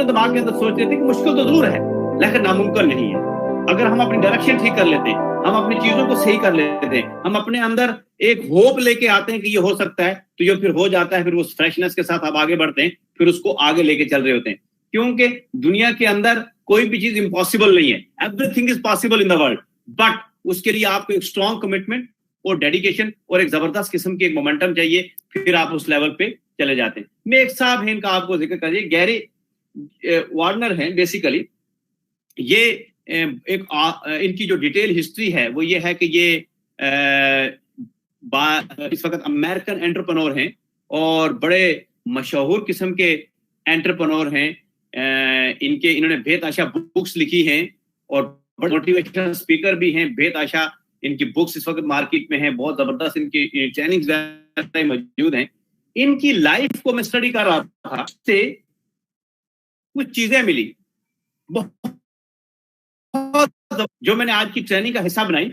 अपने दिमाग के अंदर सोच लेते हैं कि मुश्किल तो जरूर है लेकिन नामुमकिन नहीं है। अगर हम अपनी डायरेक्शन ठीक कर लेते हैं, हम अपनी चीजों को सही कर लेते हैं, हम अपने अंदर एक होप लेके आते हैं कि ये हो सकता है, तो ये फिर हो जाता है। फिर उस फ्रेशनेस के साथ आप आगे बढ़ते हैं, फिर उसको आगे लेके चल रहे होते हैं, क्योंकि दुनिया के अंदर कोई भी चीज इम्पॉसिबल नहीं है। Everything is possible in the world, but उसके लिए आपको एक स्ट्रॉन्ग कमिटमेंट और डेडिकेशन और एक जबरदस्त किस्म की एक मोमेंटम चाहिए, फिर आप उस लेवल पे चले जाते हैं। मैं एक साहब है, इनका आपको जिक्र करिए, गैरी वार्नर है। बेसिकली ये एक इनकी जो डिटेल हिस्ट्री है वो ये है कि ये इस वक्त अमेरिकन एंटरप्रेन्योर हैं और बड़े मशहूर किस्म के एंटरप्रेन्योर हैं। इन्होंने बेतहाशा बुक्स लिखी हैं और बड़े मोटिवेशनल स्पीकर भी हैं। बेतहाशा इनकी बुक्स इस वक्त मार्केट में हैं, बहुत जबरदस्त इनकी ट्रेनिंग मौजूद हैं। इनकी लाइफ को मैं स्टडी कर रहा था, से कुछ चीजें मिली जो मैंने आज की ट्रेनिंग का हिस्सा बनाई,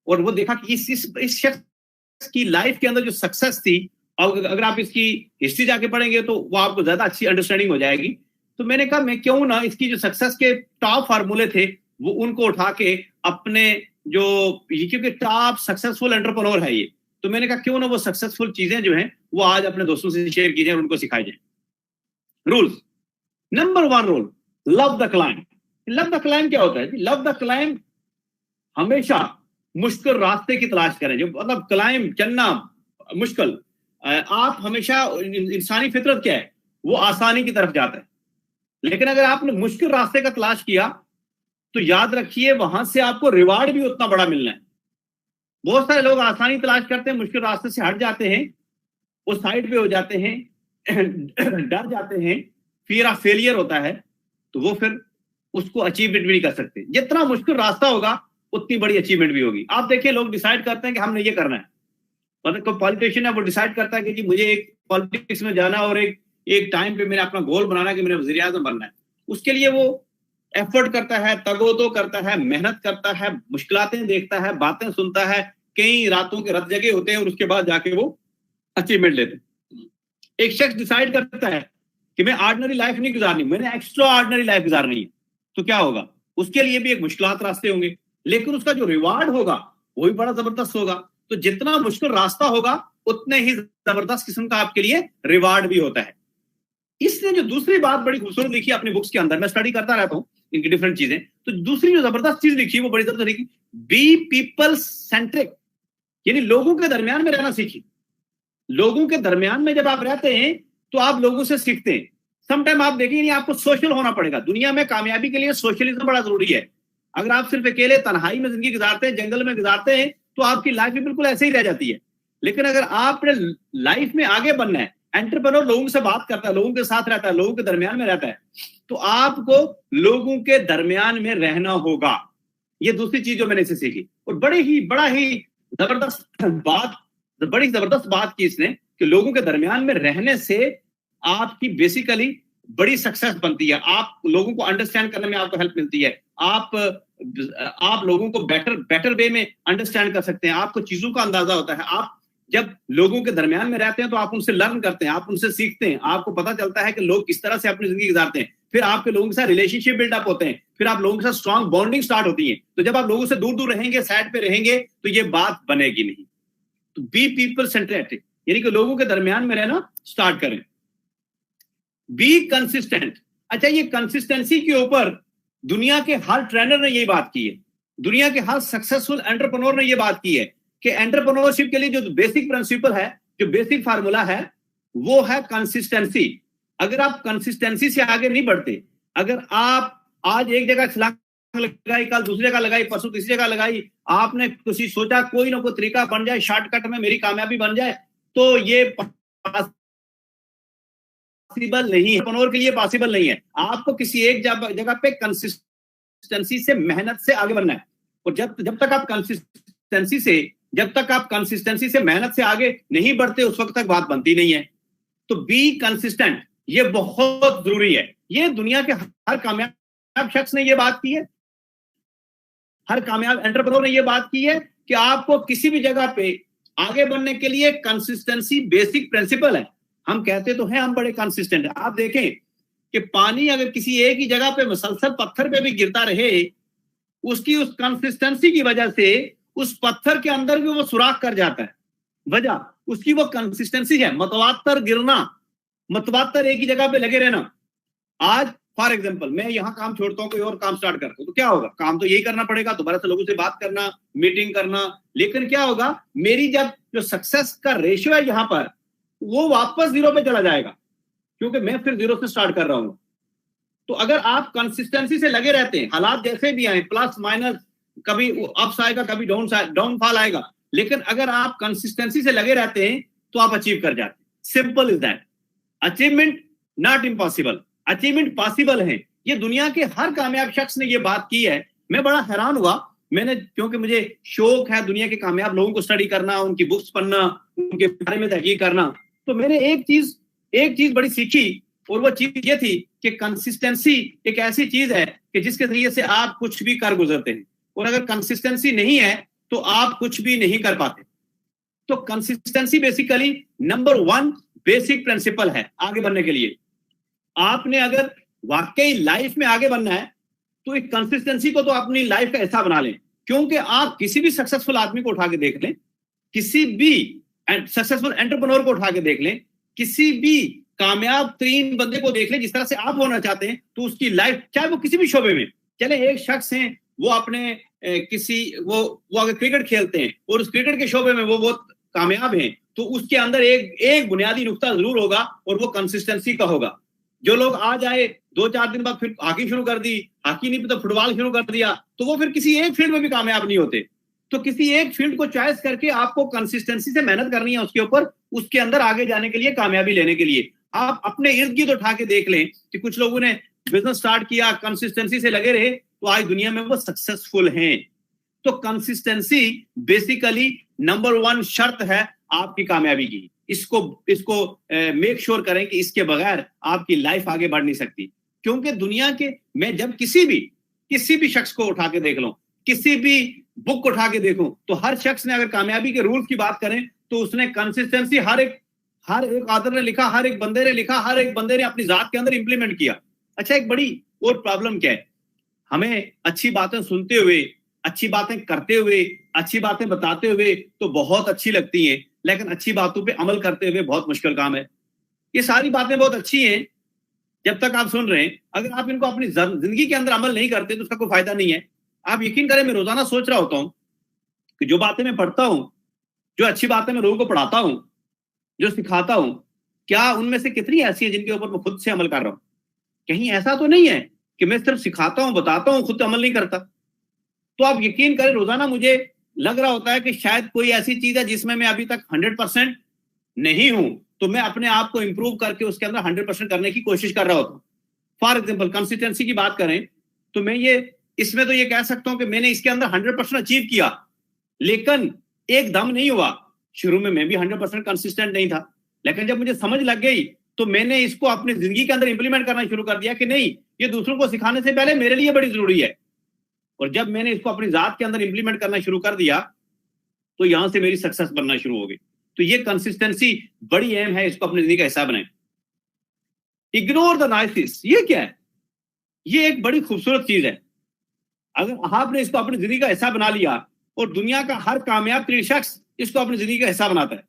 और वो देखा कि इस शख्स की लाइफ के अंदर जो सक्सेस थी, और अगर आप इसकी हिस्ट्री जाके पढ़ेंगे तो वो आपको ज्यादा अच्छी अंडरस्टैंडिंग हो जाएगी। तो मैंने कहा मैं क्यों ना इसकी जो सक्सेस के टॉप फार्मूले थे वो उनको उठा के अपने जो, क्योंकि टॉप सक्सेसफुल एंटरप्रेन्योर है ये, तो मैंने कहा क्यों ना वो सक्सेसफुल चीजें जो हैं वो आज अपने दोस्तों से शेयर की जाए और उनको सिखाई जाए। Rules, number 1 rule, love the climb. Love the climb क्या होता है? लव द क्लाइंब, हमेशा मुश्किल रास्ते की तलाश करें। जो मतलब क्लाइंब चलना मुश्किल, आप हमेशा, इंसानी फितरत क्या है, वो आसानी की तरफ जाता है। लेकिन अगर आपने मुश्किल रास्ते का तलाश किया तो याद रखिए वहां से आपको रिवार्ड भी उतना बड़ा मिलना है। बहुत सारे लोग आसानी तलाश करते हैं, मुश्किल रास्ते से हट जाते हैं, उस साइड पे हो जाते हैं, डर जाते हैं, फियर ऑफ फेलियर होता है, तो वो फिर उसको अचीवमेंट भी नहीं कर सकते। जितना मुश्किल रास्ता होगा उतनी बड़ी अचीवमेंट भी होगी। आप देखिए लोग डिसाइड करते हैं कि हमने ये करना है, मतलब कोई पॉलिटिशियन है वो डिसाइड करता है कि जी मुझे एक पॉलिटिक्स में जाना और एक टाइम पे मैंने अपना गोल बनाना कि मैंने वज़ीर आज़म बनना है। उसके लिए वो एफर्ट करता है, तगोदो करता है, मेहनत करता है, मुश्किलातें देखता है, बातें सुनता है, कई रातों के रात जगे होते हैं और उसके बाद जाके वो अचीवमेंट लेते हैं। एक शख्स डिसाइड करता है कि मैं ऑर्डिनरी लाइफ नहीं गुजारनी, मैंने एक्स्ट्रा ऑर्डिनरी लाइफ गुजारनी है, तो क्या होगा? उसके लिए भी एक मुश्किलात रास्ते होंगे, लेकिन उसका जो रिवार्ड होगा वो भी बड़ा जबरदस्त होगा। तो जितना मुश्किल रास्ता होगा उतने ही जबरदस्त किस्म का आपके लिए रिवार्ड भी होता है। इसने जो दूसरी बात बड़ी खूबसूरत लिखी अपनी बुक्स के अंदर, मैं स्टडी करता रहता हूँ इनकी डिफरेंट चीजें, तो दूसरी जो जबरदस्त चीज लिखी वो बड़ी जबरदस्त लिखी, बी पीपल सेंट्रिक, यानी लोगों के दरमियान में रहना सीखिए। लोगों के दरमियान में जब आप रहते हैं तो आप लोगों से सीखते हैं। समटाइम आप देखिए आपको सोशल होना पड़ेगा। दुनिया में कामयाबी के लिए सोशलिज्म बड़ा जरूरी है। अगर आप सिर्फ अकेले तन्हाई में जिंदगी गुजारते हैं, जंगल में गुजारते हैं, तो आपकी लाइफ भी बिल्कुल ऐसे ही रह जाती है। लेकिन अगर आपने लाइफ में आगे बनना है, एंटरप्रेन्योर लोगों से बात करता है, लोगों के साथ रहता है, लोगों के दरमियान में रहता है, तो आपको लोगों के दरमियान में रहना होगा। ये दूसरी चीज जो मैंने इसे सीखी, और बड़ा ही जबरदस्त बात की इसने कि लोगों के दरमियान में रहने से आपकी बेसिकली बड़ी सक्सेस बनती है। आप लोगों को अंडरस्टैंड करने में आपको हेल्प मिलती है। आप लोगों को बेटर वे में अंडरस्टैंड कर सकते हैं। आपको चीजों का अंदाजा होता है। आप जब लोगों के दरमियान में रहते हैं तो आप उनसे लर्न करते हैं, आप उनसे सीखते हैं, आपको पता चलता है कि लोग किस तरह से अपनी जिंदगी गुजारते हैं। फिर आपके लोगों के साथ रिलेशनशिप बिल्डअप होते हैं, फिर आप लोगों के साथ स्ट्रॉन्ग बॉन्डिंग स्टार्ट होती है। तो जब आप लोगों से दूर दूर रहेंगे, साइड पे रहेंगे, तो ये बात बनेगी नहीं। तो बी पीपल सेंट्रेटेड, यानी कि लोगों के दरमियान में रहना स्टार्ट करें। Be consistent. अच्छा, ये कंसिस्टेंसी के ऊपर दुनिया के हर ट्रेनर ने यही बात की है, दुनिया के हर सक्सेसफुल एंटरप्रेन्योर ने यह बात की है कि एंटरप्रेन्योरशिप के लिए जो बेसिक प्रिंसिपल है, जो बेसिक फार्मूला है, वो है कंसिस्टेंसी। अगर आप कंसिस्टेंसी से आगे नहीं बढ़ते, अगर आप आज एक जगह छलांग लगाई, कल दूसरी जगह लगाई, परसों तीसरी जगह लगाई, आपने किसी सोचा कोई ना कोई तरीका बन जाए, शॉर्टकट में मेरी कामयाबी बन जाए, तो ये पॉसिबल नहीं है। एंटरप्रेन्योर के लिए पॉसिबल नहीं है। आपको किसी एक जगह पे कंसिस्टेंसी से, मेहनत से आगे बढ़ना है। और जब तक आप कंसिस्टेंसी से मेहनत से आगे नहीं बढ़ते, उस वक्त तक बात बनती नहीं है। तो बी कंसिस्टेंट, ये बहुत जरूरी है। ये दुनिया के हर कामयाब शख्स ने ये बात की है, हर कामयाब एंटरप्रेन्योर ने ये बात की है कि आपको किसी भी जगह पे आगे बढ़ने के लिए कंसिस्टेंसी बेसिक प्रिंसिपल है। हम कहते तो हैं हम बड़े कंसिस्टेंट हैं। आप देखें कि पानी अगर किसी एक ही जगह पे मुसलसल पत्थर पे भी गिरता रहे, उसकी उस कंसिस्टेंसी की वजह से उस पत्थर के अंदर भी वो सुराख कर जाता है। वजह उसकी वो कंसिस्टेंसी है, मतवातर गिरना, मतवातर एक ही जगह पे लगे रहना। आज फॉर एग्जांपल मैं यहां काम छोड़ता हूं, कोई और काम स्टार्ट करता हूं, तो क्या होगा? काम तो यही करना पड़ेगा, दोबारा से लोगों से बात करना, मीटिंग करना, लेकिन क्या होगा, मेरी जब जो सक्सेस का रेशियो है यहां पर, वो वापस जीरो पे चला जाएगा, क्योंकि मैं फिर जीरो से स्टार्ट कर रहा हूं। तो अगर आप कंसिस्टेंसी से लगे रहते हैं, हालात जैसे भी आए, प्लस माइनस, कभी अप्स आएगा, कभी डाउनफॉल आएगा, लेकिन अगर आप कंसिस्टेंसी से लगे रहते हैं तो आप अचीव कर जाते हैं। Simple is that. Achievement not impossible, achievement possible है। ये दुनिया के हर कामयाब शख्स ने ये बात की है। मैं बड़ा हैरान हुआ, मैंने, क्योंकि मुझे शौक है दुनिया के कामयाब लोगों को स्टडी करना, उनकी बुक्स पढ़ना, उनके बारे में तहकीक करना, तो मैंने एक चीज बड़ी सीखी, और वो चीज ये थी कि कंसिस्टेंसी एक ऐसी चीज है कि जिसके जरिए से आप कुछ भी कर गुजरते हैं, और अगर कंसिस्टेंसी नहीं है तो आप कुछ भी नहीं कर पाते। तो consistency basically number 1 basic principle है आगे बढ़ने के लिए। आपने अगर वाकई लाइफ में आगे बढ़ना है तो एक कंसिस्टेंसी को तो अपनी लाइफ का हिस्सा बना लें, क्योंकि आप किसी भी सक्सेसफुल आदमी को उठा के देख लें, किसी भी सक्सेसफुल एंटरप्रेन्योर को उठा के देख लें, किसी भी कामयाब तरीन बंदे को देख लें जिस तरह से आप होना चाहते हैं, तो उसकी लाइफ, चाहे वो किसी भी शोबे में, चले एक शख्स हैं वो अपने वो अगर क्रिकेट खेलते हैं और उस क्रिकेट के शोबे में वो बहुत कामयाब हैं, तो उसके अंदर एक बुनियादी नुक्ता जरूर होगा, और वो कंसिस्टेंसी का होगा। जो लोग आ जाए 2-4 दिन बाद फिर हॉकी शुरू कर दी, हॉकी नहीं तो फुटबॉल शुरू कर दिया, तो वो फिर किसी एक फील्ड में भी कामयाब नहीं होते। तो किसी एक फील्ड को चॉइस करके आपको कंसिस्टेंसी से मेहनत करनी है उसके ऊपर, उसके अंदर आगे जाने के लिए, कामयाबी लेने के लिए। आप अपने इर्द गिर्द उठा के देख लें कि कुछ लोगों ने बिजनेस स्टार्ट किया, कंसिस्टेंसी से लगे रहे, तो आज दुनिया में वो सक्सेसफुल हैं। तो कंसिस्टेंसी बेसिकली नंबर 1 शर्त है आपकी कामयाबी की। इसको मेक श्योर करें कि इसके बगैर आपकी लाइफ आगे बढ़ नहीं सकती। क्योंकि दुनिया के, मैं जब किसी भी शख्स को उठा के देख लूं, किसी भी बुक उठा के देखूं, तो हर शख्स ने, अगर कामयाबी के रूल्स की बात करें, तो उसने कंसिस्टेंसी हर एक आदर ने लिखा, हर एक बंदे ने लिखा, हर एक बंदे ने अपनी जात के अंदर इंप्लीमेंट किया। अच्छा, एक बड़ी और प्रॉब्लम क्या है, हमें अच्छी बातें सुनते हुए, अच्छी बातें करते हुए, अच्छी बातें बताते हुए तो बहुत अच्छी लगती हैं, लेकिन अच्छी बातों पे अमल करते हुए बहुत मुश्किल काम है। ये सारी बातें बहुत अच्छी हैं जब तक आप सुन रहे हैं, अगर आप इनको अपनी जिंदगी के अंदर अमल नहीं करते तो उसका कोई फायदा नहीं है। आप यकीन करें, मैं रोजाना सोच रहा होता हूं कि जो बातें मैं पढ़ता हूं, जो अच्छी बातें मैं लोगों को पढ़ाता हूं, जो सिखाता हूं, क्या उनमें से कितनी ऐसी है जिनके ऊपर मैं खुद से अमल कर रहा हूं? कहीं ऐसा तो नहीं है कि मैं सिर्फ सिखाता हूं, बताता हूं, खुद अमल नहीं करता। तो आप यकीन करें, रोजाना मुझे लग रहा होता है कि शायद कोई ऐसी चीज है जिसमें मैं अभी तक 100% नहीं हूं, तो मैं अपने आप को इंप्रूव करके उसके अंदर 100% करने की कोशिश कर रहा होता हूं। फॉर एग्जाम्पल, कंसिस्टेंसी की बात करें तो मैं इसमें तो ये कह सकता हूं कि मैंने इसके अंदर 100% अचीव किया, लेकिन एकदम नहीं हुआ। शुरू में मैं भी 100% कंसिस्टेंट नहीं था, लेकिन जब मुझे समझ लग गई तो मैंने इसको अपनी जिंदगी के अंदर इंप्लीमेंट करना शुरू कर दिया कि नहीं, ये दूसरों को सिखाने से पहले मेरे लिए बड़ी जरूरी है। और जब मैंने इसको अपनी जात के अंदर इंप्लीमेंट करना शुरू कर दिया तो यहां से मेरी सक्सेस बनना शुरू हो गई। तो ये कंसिस्टेंसी बड़ी अहम है, इसको अपनी जिंदगी का हिस्सा बनाएं। इग्नोर द नॉइसेस, ये क्या है? ये एक बड़ी खूबसूरत चीज है। अगर आपने इसको अपनी जिंदगी का हिस्सा बना लिया, और दुनिया का हर कामयाब तरीन शख्स इसको अपनी जिंदगी का हिस्सा बनाता है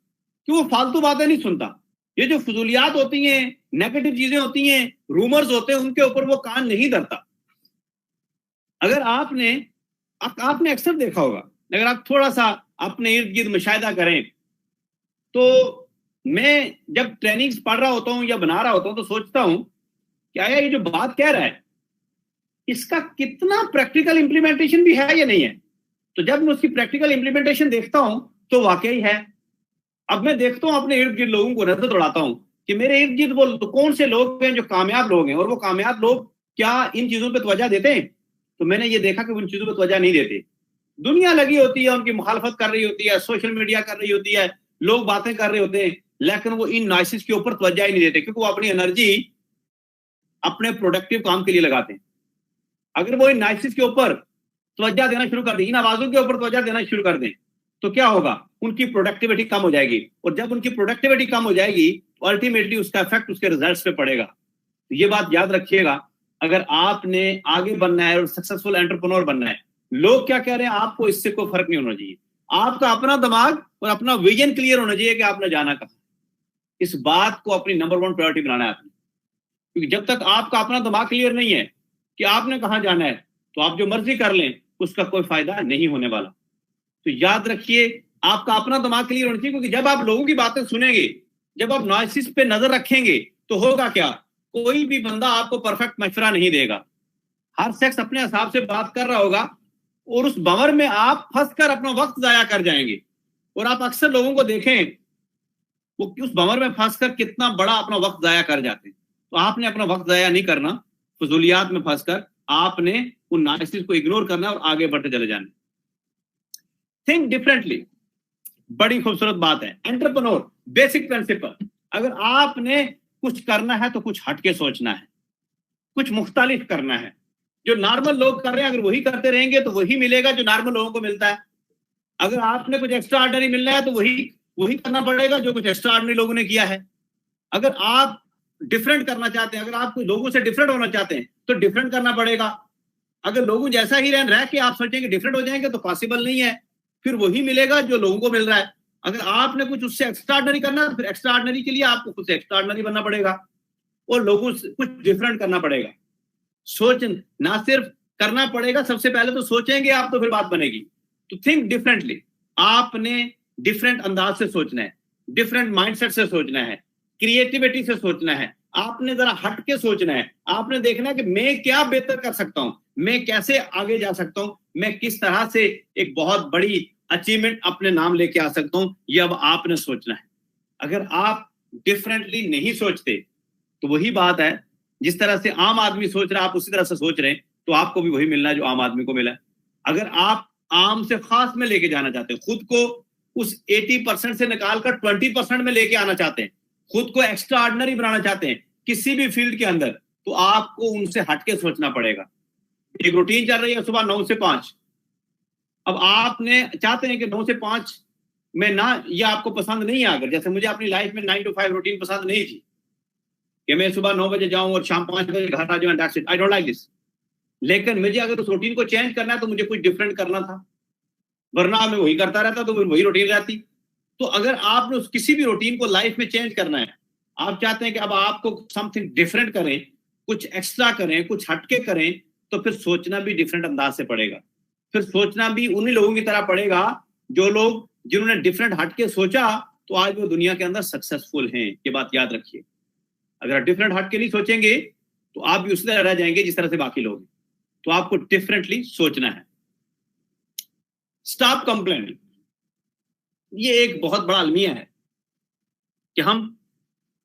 कि वो फालतू बातें नहीं सुनता। ये जो फजूलियात होती हैं, नेगेटिव चीजें होती हैं, रूमर्स होते हैं, उनके ऊपर वो कान नहीं धरता। अगर आपने अक्सर देखा होगा, अगर आप थोड़ा सा अपने इर्द गिर्द मुशाहिदा करें, तो मैं जब ट्रेनिंग्स पढ़ रहा होता हूं या बना रहा होता हूं तो सोचता हूं कि आया ये जो बात कह रहा है इसका कितना प्रैक्टिकल इंप्लीमेंटेशन भी है या नहीं है। तो जब मैं उसकी प्रैक्टिकल इंप्लीमेंटेशन देखता हूं तो वाकई है। अब मैं देखता हूं अपने इर्द गिर्द लोगों को, नजर दौड़ाता हूं कि मेरे इर्द गिर्द वो कौन से लोग हैं जो कामयाब लोग हैं, और वो कामयाब लोग क्या इन चीजों पर तवज्जो देते हैं। तो मैंने ये देखा कि वो इन चीजों पर तवज्जो नहीं देते। दुनिया लगी होती है, उनकी मुखालफत कर रही होती है, सोशल मीडिया कर रही होती है, लोग बातें कर रहे होते हैं, लेकिन वो इन नॉइसेस के ऊपर तवज्जो ही नहीं देते, क्योंकि वो अपनी एनर्जी अपने प्रोडक्टिव काम के लिए लगाते हैं। अगर वो इन नॉइसेस के ऊपर तवज्जो देना शुरू कर दें, इन आवाजों के ऊपर तवज्जो देना शुरू कर दें, तो क्या होगा? उनकी प्रोडक्टिविटी कम हो जाएगी, और जब उनकी प्रोडक्टिविटी कम हो जाएगी तो अल्टीमेटली उसका इफेक्ट उसके रिजल्ट्स पे पड़ेगा। तो ये बात याद रखिएगा, अगर आपने आगे बनना है और सक्सेसफुल एंटरप्रेन्योर बनना है, लोग क्या कह रहे हैं आपको इससे कोई फर्क नहीं होना चाहिए। आपका अपना दिमाग और अपना विजन क्लियर होना चाहिए कि आपने जाना कहां। इस बात को अपनी नंबर 1 प्रायोरिटी बनाना है आपने, क्योंकि जब तक आपका अपना दिमाग क्लियर नहीं है कि आपने कहां जाना है, तो आप जो मर्जी कर लें उसका कोई फायदा नहीं होने वाला। तो याद रखिए, आपका अपना दिमाग क्लियर होना चाहिए, क्योंकि जब आप लोगों की बातें सुनेंगे, जब आप नॉइसेस पे नजर रखेंगे, तो होगा क्या, कोई भी बंदा आपको परफेक्ट मशवरा नहीं देगा। हर शख्स अपने हिसाब से बात कर रहा होगा और उस भंवर में आप फंसकर अपना वक्त जाया कर जाएंगे। और आप अक्सर लोगों को देखें, वो उस भंवर में फंसकर कितना बड़ा अपना वक्त जाया कर जाते हैं। तो आपने अपना वक्त जाया नहीं करना फजूलियात में फंसकर, आपने उन नॉइसेस को इग्नोर करना और आगे बढ़ते चले जाना। थिंक डिफरेंटली, बड़ी खूबसूरत बात है। एंटरप्रेन्योर बेसिक प्रिंसिपल, अगर आपने कुछ करना है तो कुछ हटके सोचना है, कुछ मुख्तलिफ करना है। जो नॉर्मल लोग कर रहे हैं अगर वही करते रहेंगे तो वही मिलेगा जो नॉर्मल लोगों को मिलता है। अगर आपने कुछ एक्स्ट्रा ऑर्डिनरी मिलना है तो वही करना पड़ेगा जो कुछ एक्स्ट्रा ऑर्डिनरी लोगों ने किया है। अगर आप डिफरेंट करना चाहते हैं, अगर आप लोगों से डिफरेंट होना चाहते हैं तो डिफरेंट करना पड़ेगा। अगर लोगों जैसा ही रह के आप सोचेंगे डिफरेंट हो जाएंगे तो पॉसिबल नहीं है, फिर वही मिलेगा जो लोगों को मिल रहा है। अगर आपने कुछ उससे एक्स्ट्रा ऑर्डिनरी करना है तो फिर एक्स्ट्रा ऑर्डिनरी के लिए आपको कुछ एक्स्ट्रा ऑर्डिनरी बनना पड़ेगा और लोगों से कुछ डिफरेंट करना पड़ेगा। सोच ना सिर्फ करना पड़ेगा, सबसे पहले तो सोचेंगे आप तो फिर बात बनेगी। तो थिंक डिफरेंटली, आपने डिफरेंट अंदाज से सोचना है, डिफरेंट माइंडसेट से सोचना है, क्रिएटिविटी से सोचना है। आपने जरा हट के सोचना है। आपने देखना है कि मैं क्या बेहतर कर सकता हूं, मैं कैसे आगे जा सकता हूं, मैं किस तरह से एक बहुत बड़ी अचीवमेंट अपने नाम लेके आ सकता हूं। ये अब आपने सोचना है। अगर आप डिफरेंटली नहीं सोचते तो वही बात है, जिस तरह से आम आदमी सोच रहा है आप उसी तरह से सोच रहे हैं तो आपको भी वही मिलना है जो आम आदमी को मिला है। अगर आप आम से खास में लेके जाना चाहते हैं, खुद को उस 80% से निकालकर 20% में लेके आना चाहते हैं, खुद को एक्स्ट्रा ऑर्डिनरी बनाना चाहते हैं किसी भी फील्ड के अंदर, तो आपको उनसे हटके सोचना पड़ेगा। एक रूटीन चल रही है सुबह 9 से 5। अब आपने चाहते हैं कि 9 से 5 में ना, ये आपको पसंद नहीं है। अगर जैसे मुझे अपनी लाइफ में 9 to 5 रूटीन पसंद नहीं थी कि मैं सुबह 9 बजे जाऊं और शाम 5 बजे घर आ जाऊं, that's it, I don't like this. लेकिन मुझे अगर उस रूटीन को चेंज करना है तो मुझे कुछ डिफरेंट करना था, वरना मैं वही करता रहता तो फिर वही रूटीन रहती। तो अगर आपने किसी भी रूटीन को लाइफ में चेंज करना है, आप चाहते हैं कि अब आपको समथिंग डिफरेंट करें, कुछ एक्स्ट्रा करें, कुछ हटके करें, तो फिर सोचना भी डिफरेंट अंदाज से पड़ेगा। फिर सोचना भी उन्हीं लोगों की तरह पड़ेगा जो लोग जिन्होंने डिफरेंट हटके सोचा तो आज वो दुनिया के अंदर सक्सेसफुल हैं। ये बात याद रखिए। अगर आप डिफरेंट हटके नहीं सोचेंगे तो आप भी उसी तरह रह जाएंगे जिस तरह से बाकी लोग। तो आपको डिफरेंटली सोचना है। स्टॉप कंप्लेनिंग, ये एक बहुत बड़ा अलमिया है कि हम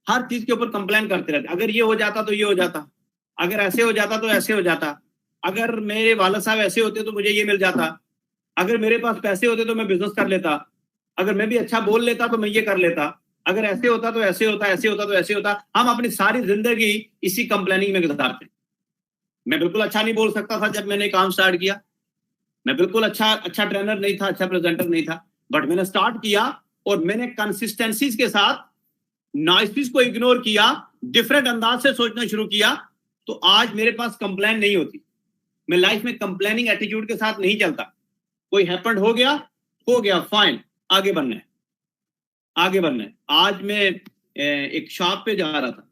हर चीज के ऊपर कंप्लेन करते रहते। अगर ये हो जाता तो ये हो जाता, अगर ऐसे हो जाता तो ऐसे हो जाता, अगर मेरे वाला साहब ऐसे होते तो मुझे ये मिल जाता, अगर मेरे पास पैसे होते तो मैं बिजनेस कर लेता, अगर मैं भी अच्छा बोल लेता तो मैं ये कर लेता, अगर ऐसे होता तो ऐसे होता, ऐसे होता तो ऐसे होता। हम अपनी सारी जिंदगी इसी कंप्लेनिंग में गुजारते। मैं बिल्कुल अच्छा नहीं बोल सकता था जब मैंने काम स्टार्ट किया, मैं बिल्कुल अच्छा ट्रेनर नहीं था, अच्छा प्रेजेंटर नहीं था, बट मैंने स्टार्ट किया और मैंने कंसिस्टेंसी के साथ नॉइसेस को इग्नोर किया, डिफरेंट अंदाज से सोचना शुरू किया, तो आज मेरे पास कंप्लेन नहीं होती। मैं लाइफ में कंप्लेनिंग एटीट्यूड के साथ नहीं चलता। कोई हैपेंड हो गया, फाइन, आगे बढ़ना है, आगे बढ़ना है। आज मैं एक शॉप पे जा रहा था,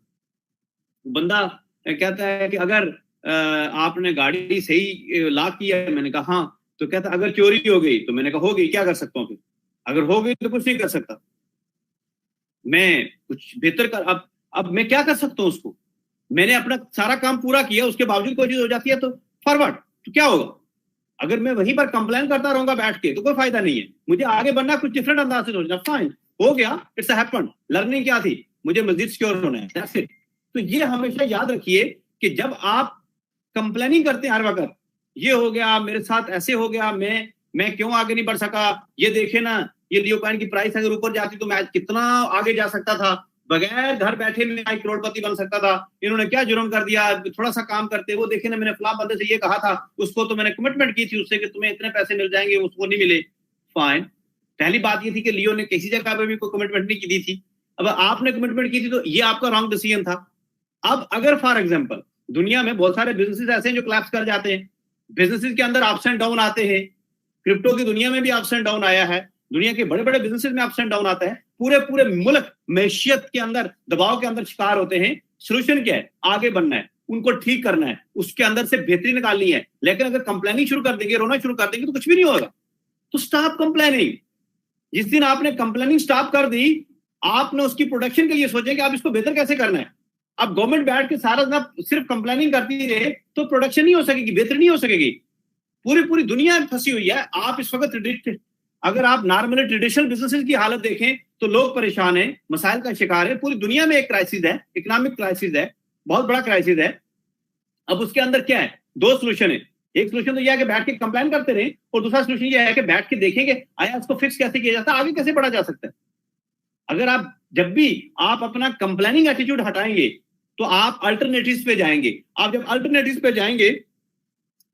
बंदा कहता है कि अगर आपने गाड़ी सही लॉक किया, मैंने कहा हाँ, तो कहता अगर चोरी हो गई, तो मैंने कहा हो गई, क्या कर सकता हूँ फिर, अगर हो गई तो कुछ नहीं कर सकता, मैं कुछ बेहतर कर, अब मैं क्या कर सकता हूँ उसको, मैंने अपना सारा काम पूरा किया, उसके बावजूद कोई चीज हो जाती है तो फॉरवर्ड, तो क्या होगा। अगर मैं वहीं पर कंप्लेन करता रहूंगा बैठ के तो कोई फायदा नहीं है। मुझे आगे बढ़ना, कुछ डिफरेंट अंदाज से सोचना, फाइन हो गया, इट्स हैपेंड, लर्निंग क्या थी, मुझे मजीद सिक्योर होना है, दैट्स इट। तो ये हमेशा याद रखिए कि जब आप कंप्लेनिंग करते हैं हर वक्त, ये हो गया मेरे साथ, ऐसे हो गया, मैं क्यों आगे नहीं बढ़ सका, ये देखे ना, ये लियो कॉइन की प्राइस अगर ऊपर जाती तो मैं आज कितना आगे जा सकता था, बगैर घर बैठे मैं आज करोड़पति बन सकता था, इन्होंने क्या जुर्म कर दिया, थोड़ा सा काम करते, वो देखे ना मैंने फलां बंदे से ये कहा था, उसको तो मैंने कमिटमेंट की थी उससे कि तुम्हें इतने पैसे मिल जाएंगे, उसको नहीं मिले, फाइन। पहली बात ये थी कि लियो ने किसी जगह पे भी कोई कमिटमेंट नहीं की थी। अब आपने कमिटमेंट की थी तो ये आपका रॉन्ग डिसीजन था, अब अगर फॉर एग्जांपल दुनिया में बहुत सारे बिजनेसेस ऐसे हैं जो कोलैप्स कर जाते हैं, बिजनेसेस के अंदर अप्स एंड डाउन आते हैं, क्रिप्टो की दुनिया में भी अप्स एंड डाउन आया है, दुनिया के बड़े बड़े बिजनेसेस में अप्स एंड डाउन आता है, पूरे पूरे मुल्क मैशियत के अंदर दबाव के अंदर शिकार होते हैं। सोल्यूशन क्या है? आगे बढ़ना है, उनको ठीक करना है, उसके अंदर से बेहतरी निकालनी है। लेकिन अगर कंप्लेनिंग शुरू कर देंगे, रोना शुरू कर देंगे, तो कुछ भी नहीं होगा। तो स्टॉप कंप्लेनिंग। जिस दिन आपने कंप्लेनिंग स्टॉप कर दी, आपने उसकी प्रोडक्शन के लिए सोचा कि आप इसको बेहतर कैसे करना है। अब गवर्नमेंट बैठ के सारा दिन सिर्फ कंप्लेनिंग करती रहे तो प्रोडक्शन नहीं हो सकेगी, बेहतर नहीं हो सकेगी। पूरी पूरी दुनिया फंसी हुई है। आप इस वक्त अगर आप नॉर्मली ट्रेडिशनल बिजनेसेस की हालत देखें तो लोग परेशान हैं, मसाइल का शिकार है। पूरी दुनिया में एक क्राइसिस है, इकोनॉमिक क्राइसिस है, बहुत बड़ा क्राइसिस है। अब उसके अंदर क्या है? दो सोल्यूशन है। एक सोल्यूशन तो यह है कि बैठ के कंप्लेन करते रहे, और दूसरा सोल्यूशन यह है कि बैठ के देखेंगे आया इसको फिक्स कैसे किया जाता है, आगे कैसे बढ़ा जा सकता है। अगर आप जब भी आप अपना कंप्लेनिंग एटीट्यूड हटाएंगे तो आप अल्टरनेटिव्स पे जाएंगे। आप जब अल्टरनेटिव्स पे जाएंगे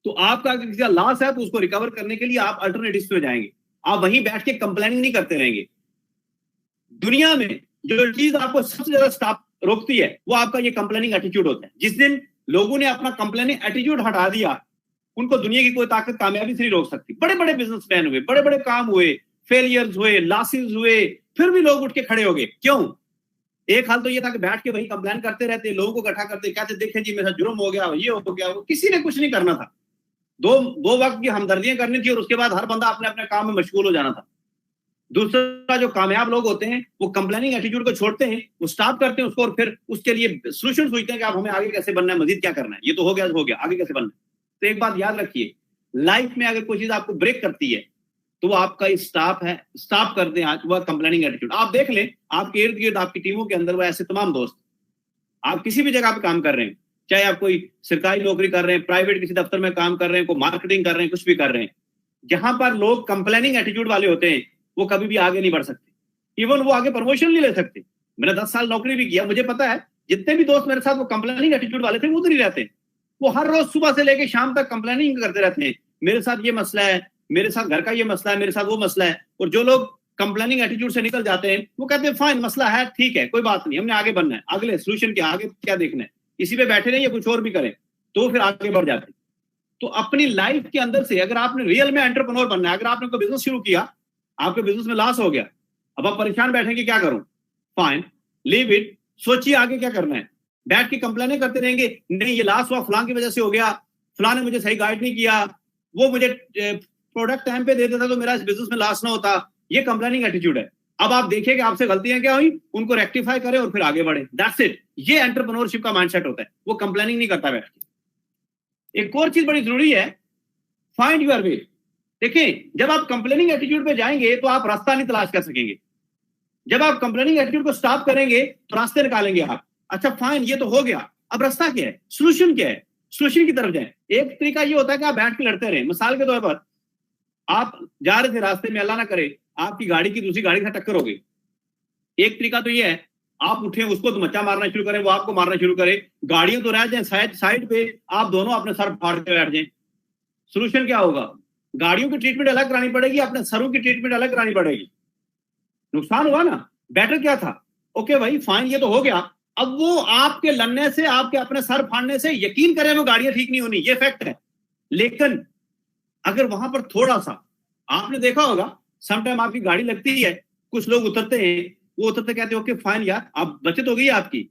तो आपका अगर किसी का लॉस है तो उसको रिकवर करने के लिए आप अल्टरनेटिव्स पे जाएंगे। आप वहीं बैठ के कंप्लेनिंग नहीं करते रहेंगे। दुनिया में जो चीज आपको सबसे ज्यादा स्टॉप रोकती है वो आपका ये कंप्लेनिंग एटीट्यूड होता है। जिस दिन लोगों ने अपना कंप्लेनिंग एटीट्यूड हटा दिया, उनको दुनिया की कोई ताकत कामयाबी से नहीं रोक सकती। बड़े बड़े बिजनेसमैन हुए, बड़े बड़े काम हुए, फेलियर्स हुए, लॉसेस हुए, फिर भी लोग उठ के खड़े हो गए। क्यों? एक हाल तो ये था कि बैठ के वही कंप्लेन करते रहते, लोगों को इकट्ठा करते, कहते देखें जी मेरा जुर्म हो गया, ये हो गया, वो किसी ने कुछ नहीं करना था। दो वक्त की हमदर्दियां करनी थी और उसके बाद हर बंदा अपने अपने काम में मशगूल हो जाना था। दूसरा, जो कामयाब लोग होते हैं वो कंप्लेनिंग एटीट्यूड को छोड़ते हैं, वो स्टॉप करते हैं उसको, और फिर उसके लिए सोल्यूशन सोचते हैं कि आप हमें आगे कैसे बनना है, मजीद क्या करना है, ये तो हो गया, आगे कैसे बनना है। तो एक बात याद रखिए, लाइफ में अगर कोई चीज आपको ब्रेक करती है तो वो आपका स्टॉप है, स्टॉप कर दें आज, वह कंप्लेनिंग एटीट्यूड। आप देख लें आपके इर्द गिर्द आपकी टीमों के अंदर वो ऐसे तमाम दोस्त, आप किसी भी जगह पे काम कर रहे हैं, चाहे आप कोई सरकारी नौकरी कर रहे हैं, प्राइवेट किसी दफ्तर में काम कर रहे हैं, कोई मार्केटिंग कर रहे हैं, कुछ भी कर रहे हैं, जहां पर लोग कंप्लेनिंग एटीट्यूड वाले होते हैं वो कभी भी आगे नहीं बढ़ सकते। इवन वो आगे प्रमोशन नहीं ले सकते। मैंने 10 साल नौकरी भी किया, मुझे पता है जितने भी दोस्त मेरे साथ वो कंप्लेनिंग एटीट्यूड वाले थे वो उधर ही रहते हैं। वो हर रोज सुबह से लेकर शाम तक कंप्लेनिंग करते रहते हैं, मेरे साथ ये मसला है, मेरे साथ घर का ये मसला है, मेरे साथ वो मसला है। और जो लोग कंप्लेनिंग एटीट्यूड से निकल जाते हैं वो कहते हैं फाइन, मसला है, ठीक है, कोई बात नहीं, हमने आगे बढ़ना है, अगले सोल्यूशन क्या, आगे क्या देखना है, इसी पे बैठे रहे या कुछ और भी करें, तो फिर आगे बढ़ जाते हैं। तो अपनी लाइफ के अंदर से अगर आपने रियल में एंटरप्रेन्योर बनना है, अगर आपने कोई बिजनेस शुरू किया, आपके बिजनेस में लॉस हो गया, अब आप परेशान बैठेंगे क्या करूं, फाइन, लीव इट, सोचिए आगे क्या करना है। बैठ के कंप्लेन करते रहेंगे, नहीं ये लॉस हुआ फलां की वजह से हो गया, फलां ने मुझे सही गाइड नहीं किया, वो मुझे प्रोडक्ट टाइम पे दे देता तो मेरा इस बिजनेस में लॉस ना होता, ये कंप्लेनिंग एटीट्यूड है। अब आप देखिए कि आपसे गलतियां क्या हुई, उनको रेक्टिफाई करें और फिर आगे बढ़े, दैट्स इट। ये एंटरप्रेन्योरशिप का माइंडसेट होता है, वो कंप्लेनिंग नहीं करता बैठ के। एक और चीज बड़ी जरूरी है, फाइंड यूर वे। देखिए, जब आप कंप्लेनिंग एटीट्यूड पे जाएंगे तो आप रास्ता नहीं तलाश कर सकेंगे। जब आप कंप्लेनिंग एटीट्यूड को स्टॉप करेंगे तो रास्ते निकालेंगे आप। अच्छा फाइन, ये तो हो गया, अब रास्ता क्या है, सोल्यूशन क्या है, सोल्यूशन की तरफ जाए। एक तरीका ये होता है कि आप बैठ के लड़ते रहे। मिसाल के तौर पर आप जा रहे थे रास्ते में, अल्लाह ना करे आपकी गाड़ी की दूसरी गाड़ी से टक्कर हो गई। एक तरीका तो ये है, आप उठे, उसको तो मच्चा मारना शुरू करें, वो आपको मारना शुरू करे, गाड़ियां तो रह जाए साइड पे, आप दोनों अपने सर फाड़ के बैठ जाए। सोल्यूशन क्या होगा? गाड़ियों की ट्रीटमेंट अलग करानी पड़ेगी, अपने सरों की ट्रीटमेंट अलग करानी पड़ेगी। नुकसान हुआ ना, बेटर क्या था? ओके भाई फाइन, ये तो हो गया। अब वो आपके लड़ने से, आपके अपने सर फाड़ने से, यकीन करें वो गाड़ियां ठीक नहीं होनी, ये फैक्ट है। लेकिन अगर वहां पर थोड़ा सा, आपने देखा होगा समटाइम आपकी गाड़ी लगती है, कुछ लोग उतरते हैं, वो उतरते कहते हैं ओके फाइन यार, अब बचत हो गई आपकी,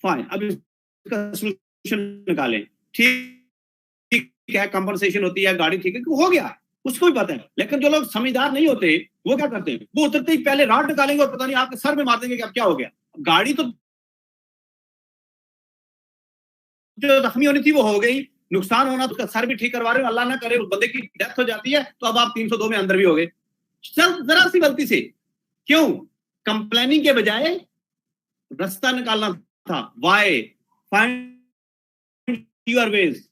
फाइन, अब इसका सोल्यूशन निकालें, ठीक है, कंपनसेशन होती है, गाड़ी ठीक है, हो गया, उसको भी पता है। लेकिन जो लोग समझदार नहीं होते वो क्या करते हैं, वो उतरते ही पहले राड निकालेंगे और पता नहीं आपके सर में मार देंगे कि अब क्या हो गया। गाड़ी तो जो जख्मी होनी थी वो हो गई, नुकसान होना तो सर भी ठीक करवा रहे हो, अल्लाह ना करे उस बंदे की डेथ हो जाती है तो अब आप 302 में अंदर भी हो गए, जरा सी गलती से। क्यों? कंप्लेनिंग के बजाय रास्ता निकालना था। वाई? फाइंड योर वेज,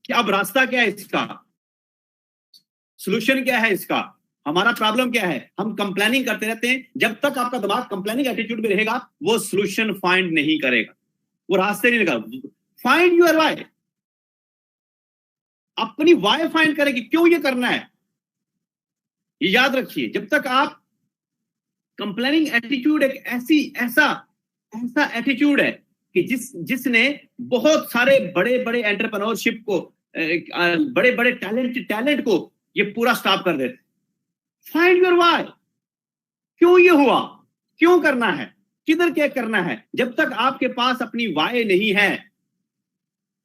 कि अब रास्ता क्या है इसका, सोल्यूशन क्या है इसका, हमारा प्रॉब्लम क्या है। हम कंप्लेनिंग करते रहते हैं, जब तक आपका दिमाग कंप्लेनिंग एटीट्यूड में रहेगा वो सोल्यूशन फाइंड नहीं करेगा, वो रास्ते नहीं निकाल। फाइंड यूर वाई, अपनी वाई फाइंड करें कि क्यों ये करना है। ये याद रखिए, जब तक आप कंप्लेनिंग एटीट्यूड एक ऐसा एटीट्यूड है कि जिसने बहुत सारे बड़े बड़े एंटरप्रेन्योरशिप को, बड़े बड़े टैलेंट को ये पूरा स्टॉप कर देते। फाइंड योर व्हाई, क्यों ये हुआ, क्यों करना है, किधर क्या करना है। जब तक आपके पास अपनी वाय नहीं है,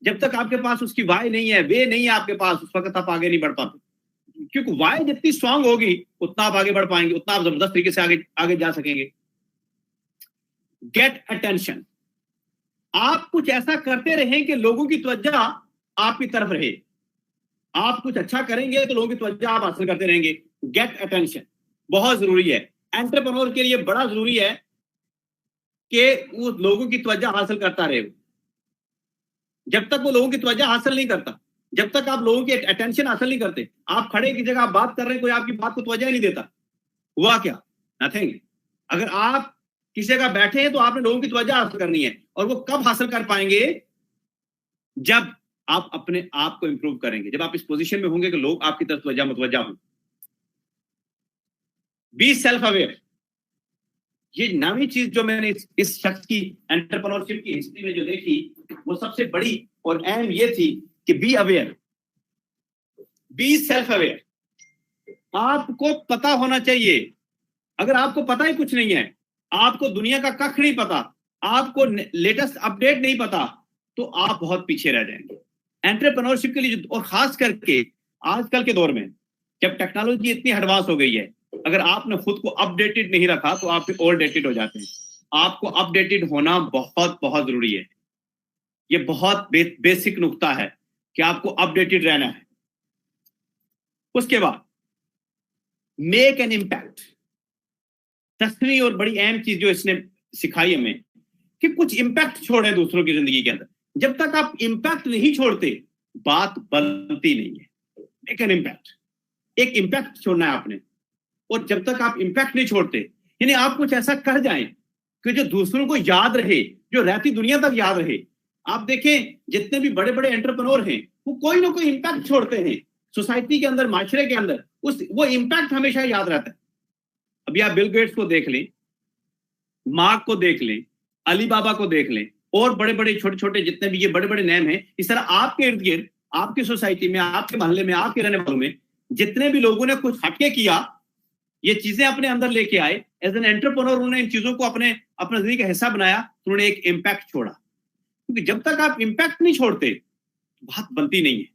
जब तक आपके पास उसकी वाय नहीं है, वे नहीं है आपके पास, उस वक्त आप आगे नहीं बढ़ पाते। क्योंकि वाय जितनी स्ट्रांग होगी उतना आप आगे बढ़ पाएंगे, उतना आप जबरदस्त तरीके से आगे जा सकेंगे। गेट अटेंशन, आप कुछ ऐसा करते रहें कि लोगों की तवज्जो आपकी तरफ रहे। आप कुछ अच्छा करेंगे तो लोगों की तवज्जो आप हासिल करते रहेंगे। गेट अटेंशन बहुत जरूरी है, एंटरप्रेन्योर के लिए बड़ा जरूरी है कि वो लोगों की तवज्जो हासिल करता रहे। जब तक वो लोगों की तवज्जो हासिल नहीं करता, जब तक आप लोगों की अटेंशन हासिल नहीं करते, आप खड़े की जगह आप बात कर रहे हैं, कोई आपकी बात को तवज्जो ही नहीं देता, हुआ क्या? नथिंग। अगर आप किसी जगह बैठे हैं तो आपने लोगों की तवज्जो हासिल करनी है, और वो कब हासिल कर पाएंगे? जब आप अपने आप को इंप्रूव करेंगे, जब आप इस पोजीशन में होंगे कि लोग आपकी तरफ मुतवज्जा हों। बी सेल्फ अवेयर, ये नवी चीज जो मैंने इस शख्स की एंटरप्रेन्योरशिप की हिस्ट्री में जो देखी, वो सबसे बड़ी और अहम ये थी कि be aware, be self aware. आपको पता होना चाहिए। अगर आपको पता ही कुछ नहीं है, आपको दुनिया का कख नहीं पता, आपको लेटेस्ट अपडेट नहीं पता, तो आप बहुत पीछे रह जाएंगे एंटरप्रेन्योरशिप के लिए। और खास करके आजकल के दौर में जब टेक्नोलॉजी इतनी एडवांस हो गई है, अगर आपने खुद को अपडेटेड नहीं रखा तो आप ओल्ड डेटेड हो जाते हैं। आपको अपडेटेड होना बहुत बहुत जरूरी है। ये बहुत बेसिक नुक्ता है कि आपको अपडेटेड रहना है। उसके बाद मेक एन इम्पैक्ट, 10वीं और बड़ी अहम चीज जो इसने सिखाई हमें कि कुछ इम्पैक्ट छोड़े दूसरों की जिंदगी के अंदर। जब तक आप इम्पैक्ट नहीं छोड़ते, बात बनती नहीं है। मेक एन इम्पैक्ट, एक इम्पैक्ट छोड़ना है आपने। और जब तक आप इम्पैक्ट नहीं छोड़ते, यानी आप कुछ ऐसा कर जाएं कि जो दूसरों को याद रहे, जो रहती दुनिया तक याद रहे। आप देखें जितने भी बड़े बड़े एंटरप्रेन्योर हैं, वो कोई ना कोई इम्पैक्ट छोड़ते हैं सोसाइटी के अंदर, माशरे के अंदर। वो इम्पैक्ट हमेशा याद रहता है। अभी आप बिल गेट्स को देख लें, मार्क को देख लें, अली बाबा को देख लें, और बड़े बड़े छोटे छोटे जितने भी ये बड़े बड़े नेम हैं, इस तरह आपके इर्द गिर्द, आपकी सोसाइटी में, आपके मोहल्ले में, आपके रहने वालों में जितने भी लोगों ने कुछ हटके किया, ये चीजें अपने अंदर लेके आए, एज एन एंटरप्रेन्योर उन्होंने इन चीजों को अपने जिंदगी का हिस्सा बनाया, तो उन्होंने एक इम्पैक्ट छोड़ा। क्योंकि जब तक आप इम्पैक्ट नहीं छोड़ते, बात बनती नहीं है।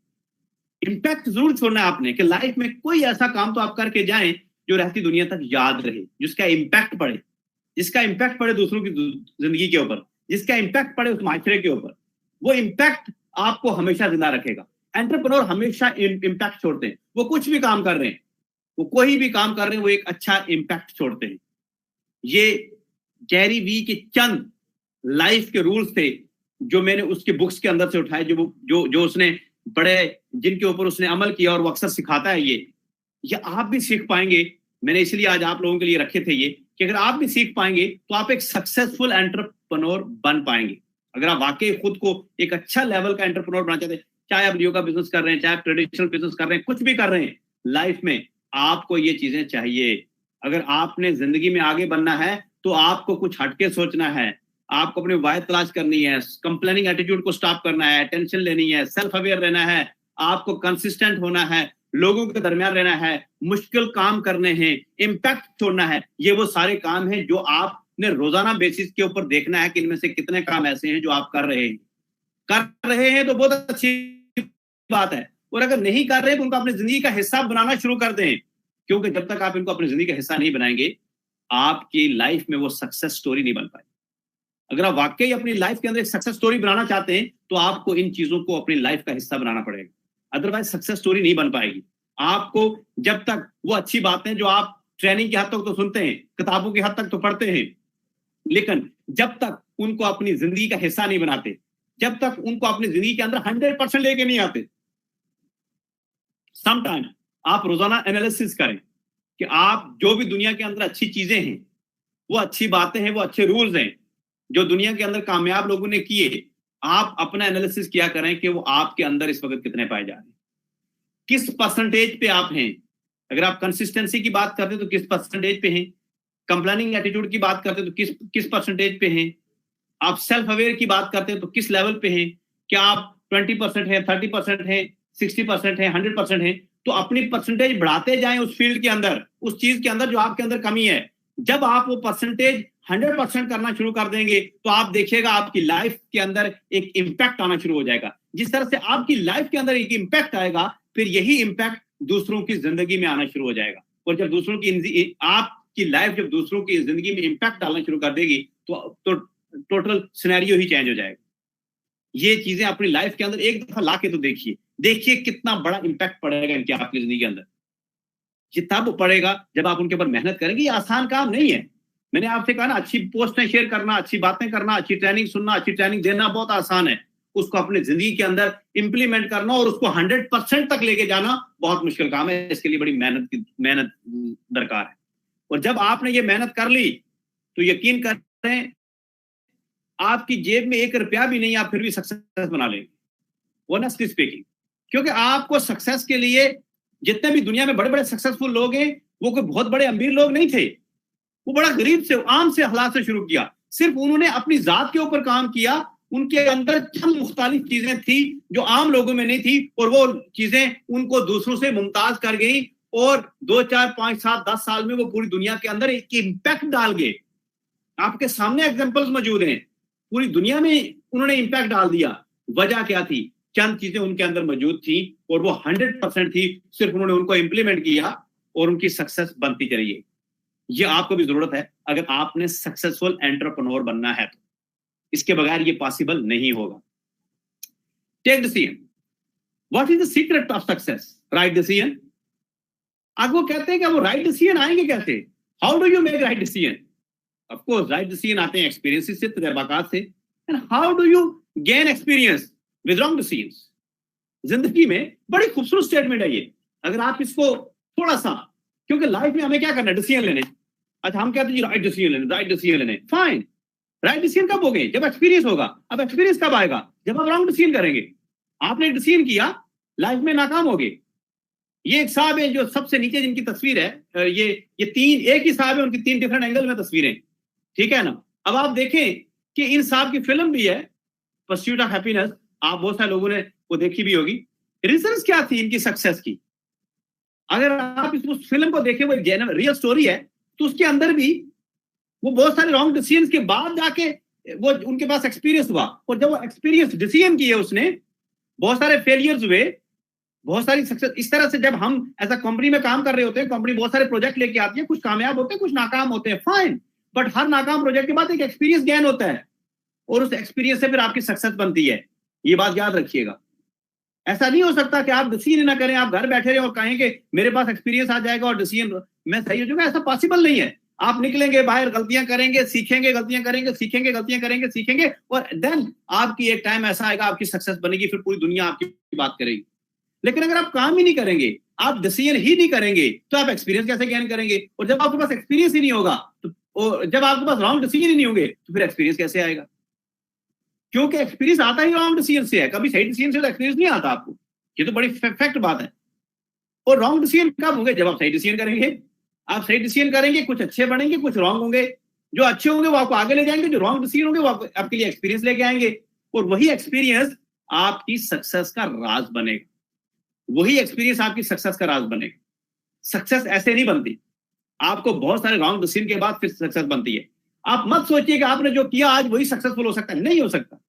इम्पैक्ट जरूर छोड़ना है आपने कि लाइफ में कोई ऐसा काम तो आप करके जाएं जो रहती दुनिया तक याद रहे, जिसका इम्पैक्ट पड़े, जिसका इम्पैक्ट पड़े दूसरों की जिंदगी के ऊपर, जिसका इम्पैक्ट पड़े उस माशरे के ऊपर। वो इम्पैक्ट आपको हमेशा जिंदा रखेगा। एंटरप्रेन्योर हमेशा इम्पैक्ट छोड़ते हैं। वो कुछ भी काम कर रहे हैं, वो कोई भी काम कर रहे हैं, वो एक अच्छा इम्पैक्ट छोड़ते हैं। ये गैरी वी के चंद लाइफ के रूल्स थे जो मैंने उसके बुक्स के अंदर से उठाए, जो उसने बड़े, जिनके ऊपर उसने अमल किया, और वो अक्सर सिखाता है। ये आप भी सीख पाएंगे। मैंने इसलिए आज आप लोगों के लिए रखे थे ये, कि अगर आप भी सीख पाएंगे तो आप एक सक्सेसफुल एंटरप्रेन्योर बन पाएंगे। अगर आप वाकई खुद को एक अच्छा लेवल का एंटरप्रेन्योर बनाना चाहते हैं, चाहे आप लियो का बिजनेस कर रहे हैं, चाहे आप ट्रेडिशनल बिजनेस कर रहे हैं, कुछ भी कर रहे हैं लाइफ में, आपको ये चीजें चाहिए। अगर आपने जिंदगी में आगे बनना है तो आपको कुछ हटके सोचना है, आपको अपनी वाय तलाश करनी है, कंप्लेनिंग एटीट्यूड को स्टॉप करना है, टेंशन लेनी है, सेल्फ अवेयर रहना है, आपको कंसिस्टेंट होना है, लोगों के दरमियान रहना है, मुश्किल काम करने हैं, इम्पैक्ट छोड़ना है। ये वो सारे काम हैं जो आपने रोजाना बेसिस के ऊपर देखना है कि इनमें से कितने काम ऐसे हैं जो आप कर रहे हैं तो बहुत अच्छी बात है। और अगर नहीं कर रहे तो उनको अपनी जिंदगी का हिस्सा बनाना शुरू कर दें, क्योंकि जब तक आप इनको अपनी जिंदगी का हिस्सा नहीं बनाएंगे, आपकी लाइफ में वो सक्सेस स्टोरी नहीं बन पाएगी। अगर आप वाकई अपनी लाइफ के अंदर एक सक्सेस स्टोरी बनाना चाहते हैं तो आपको इन चीजों को अपनी लाइफ का हिस्सा बनाना पड़ेगा, अदरवाइज सक्सेस स्टोरी नहीं बन पाएगी। आपको जब तक वो अच्छी बातें जो आप ट्रेनिंग की हद तक तो सुनते हैं, किताबों की हद तक तो पढ़ते हैं, लेकिन जब तक उनको अपनी जिंदगी का हिस्सा नहीं बनाते, जब तक उनको अपनी जिंदगी के अंदर 100% लेके नहीं आते, समटाइम आप रोजाना एनालिसिस करें कि आप जो भी दुनिया के अंदर अच्छी चीजें हैं, वो अच्छी बातें हैं, वो अच्छे रूल्स हैं जो दुनिया के अंदर कामयाब लोगों ने किए, आप अपना एनालिसिस किया करें कि वो आपके अंदर इस वक्त कितने पाए जा रहे हैं, किस परसेंटेज पे आप हैं। अगर आप कंसिस्टेंसी की बात करते हैं तो किस परसेंटेज पे हैं, कंप्लेनिंग एटीट्यूड की बात करते हैं तो किस परसेंटेज पे हैं, आप सेल्फ अवेयर की बात करते हैं तो किस लेवल पे हैं, क्या आप 20% है, 30% है, 60% है, 100% है, तो अपनी परसेंटेज बढ़ाते जाएं उस फील्ड के अंदर, उस चीज के अंदर जो आपके अंदर कमी है। जब आप वो परसेंटेज 100% करना शुरू कर देंगे तो आप देखिएगा आपकी लाइफ के अंदर एक इंपैक्ट आना शुरू हो जाएगा। जिस तरह से आपकी लाइफ के अंदर एक इंपैक्ट आएगा, फिर यही इंपैक्ट दूसरों की जिंदगी में आना शुरू हो जाएगा। और जब दूसरों की आपकी लाइफ जब दूसरों की जिंदगी में इंपैक्ट डालना शुरू कर देगी तो टोटल सिनेरियो ही चेंज हो जाएगा। ये चीजें अपनी लाइफ के अंदर एक दफा लाके तो देखिए कितना बड़ा इंपैक्ट पड़ेगा इनके आपकी जिंदगी के अंदर। ये तब पड़ेगा जब आप उनके ऊपर मेहनत करेंगे। ये आसान काम नहीं है। मैंने आपसे कहा ना, अच्छी पोस्टें शेयर करना, अच्छी बातें करना, अच्छी ट्रेनिंग सुनना, अच्छी ट्रेनिंग देना बहुत आसान है। उसको अपनी जिंदगी के अंदर इंप्लीमेंट करना और उसको 100% तक लेके जाना बहुत मुश्किल काम है। इसके लिए बड़ी मेहनत दरकार है। और जब आपने ये मेहनत कर ली तो यकीन करें आपकी जेब में 1 रुपया भी नहीं, आप फिर भी सक्सेस बना लेंगे, ऑनेस्टली स्पीकिंग। क्योंकि आपको सक्सेस के लिए जितने भी दुनिया में बड़े बड़े सक्सेसफुल लोग हैं, वो कोई बहुत बड़े अमीर लोग नहीं थे। वो बड़ा गरीब से, आम से हालात से शुरू किया। सिर्फ उन्होंने अपनी जात के ऊपर काम किया। उनके अंदर चंद मुख्तालिफ चीजें थी जो आम लोगों में नहीं थी, और वो चीजें उनको दूसरों से मुमताज कर गई। और 2, 4, 5, 7, 10 साल में वो पूरी दुनिया के अंदर एक इंपैक्ट डाल गए। आपके सामने एग्जांपल्स मौजूद हैं। पूरी दुनिया में उन्होंने इंपैक्ट डाल दिया। वजह क्या थी? चंद चीजें उनके अंदर मौजूद थी और वो 100% थी। सिर्फ उन्होंने उनको इंप्लीमेंट किया और उनकी सक्सेस बनती चली है। ये आपको भी जरूरत है अगर आपने सक्सेसफुल एंटरप्रेन्योर बनना है तो। इसके बगैर ये पॉसिबल नहीं होगा। Take decision. What is the secret of success? Right decision. अब वो कहते हैं कि वो राइट डिसीजन आएंगे कैसे? How do you make right decision? Of course right decision आते हैं एक्सपीरियंसेस से, तजुर्बात से। And how do you gain experience with wrong decisions? जिंदगी में बड़ी खूबसूरत स्टेटमेंट है ये। अगर आप इसको थोड़ा सा, क्योंकि लाइफ में हमें क्या करना है? डिसीजन लेने। अच्छा, हम कहते हैं राइट डिसीजन लेने, राइट डिसीजन लेने। फाइन, राइट डिसीजन कब होंगे? जब एक्सपीरियंस होगा। अब एक्सपीरियंस कब आएगा? जब आप रॉन्ग डिसीजन करेंगे। आपने डिसीजन किया, लाइफ में नाकाम हो गए। ये एक साहब है जो सबसे नीचे जिनकी तस्वीर है, ये 3 एक ही साहब है, उनकी 3 डिफरेंट एंगल में तस्वीरें, ठीक है ना। अब आप देखें कि इन साहब की फिल्म भी है परस्यूट ऑफ हैप्पीनेस। आप बहुत सारे लोगों ने वो देखी भी होगी। रीजंस क्या थी इनकी सक्सेस की? अगर आप उस फिल्म को देखें, वो रियल स्टोरी है, तो उसके अंदर भी वो बहुत सारे रॉन्ग डिसीजंस के बाद जाके वो उनके पास एक्सपीरियंस हुआ। और जब वो एक्सपीरियंस डिसीजन किए उसने, बहुत सारे फेलियर्स हुए, बहुत सारी सक्सेस। इस तरह से जब हम एज अ कंपनी में काम कर रहे होते हैं, कंपनी बहुत सारे प्रोजेक्ट लेके आती है, कुछ कामयाब होते हैं, कुछ नाकाम होते हैं, फाइन। बट हर नाकाम प्रोजेक्ट के बाद एक एक्सपीरियंस गेन होता है और उस एक्सपीरियंस से फिर आपकी सक्सेस बनती है। ये बात याद रखिएगा। ऐसा नहीं हो सकता कि आप डिसीजन ना करें, आप घर बैठे रहे और कहें कि मेरे पास एक्सपीरियंस आ जाएगा और डिसीजन मैं सही हो जाऊंगा। ऐसा पॉसिबल नहीं है। आप निकलेंगे बाहर, गलतियां करेंगे, सीखेंगे, गलतियां करेंगे, सीखेंगे, गलतियां करेंगे, सीखेंगे, और देन आपकी एक टाइम ऐसा आएगा, आपकी सक्सेस बनेगी, फिर पूरी दुनिया आपकी बात करेगी। लेकिन अगर आप काम ही नहीं करेंगे, आप डिसीजन ही नहीं करेंगे, तो आप एक्सपीरियंस कैसे गेन करेंगे? और जब आपके पास एक्सपीरियंस ही नहीं होगा, तो जब आपके पास रॉन्ग डिसीजन ही नहीं होंगे, तो फिर एक्सपीरियंस कैसे आएगा? क्योंकि एक्सपीरियंस आता ही रॉन्ग डिसीजन से है। कभी सही डिसीजन से तो एक्सपीरियंस नहीं आता आपको। ये तो बड़ी फैक्ट बात है। और रॉन्ग डिसीजन कब होंगे? जब आप सही डिसीजन करेंगे। आप सही डिसीजन करेंगे, कुछ अच्छे बनेंगे, कुछ रॉन्ग होंगे। जो अच्छे होंगे वो आपको आगे ले जाएंगे, जो रॉन्ग डिसीजन होंगे वो आपके लिए एक्सपीरियंस लेके आएंगे। और वही एक्सपीरियंस आपकी सक्सेस का राज बनेगा। वही एक्सपीरियंस आपकी सक्सेस का राज बनेगा। सक्सेस ऐसे नहीं बनती। आपको बहुत सारे रॉन्ग डिसीजन के बाद फिर सक्सेस बनती है। आप मत सोचिए कि आपने जो किया आज वही सक्सेसफुल हो सकता है। नहीं हो सकता।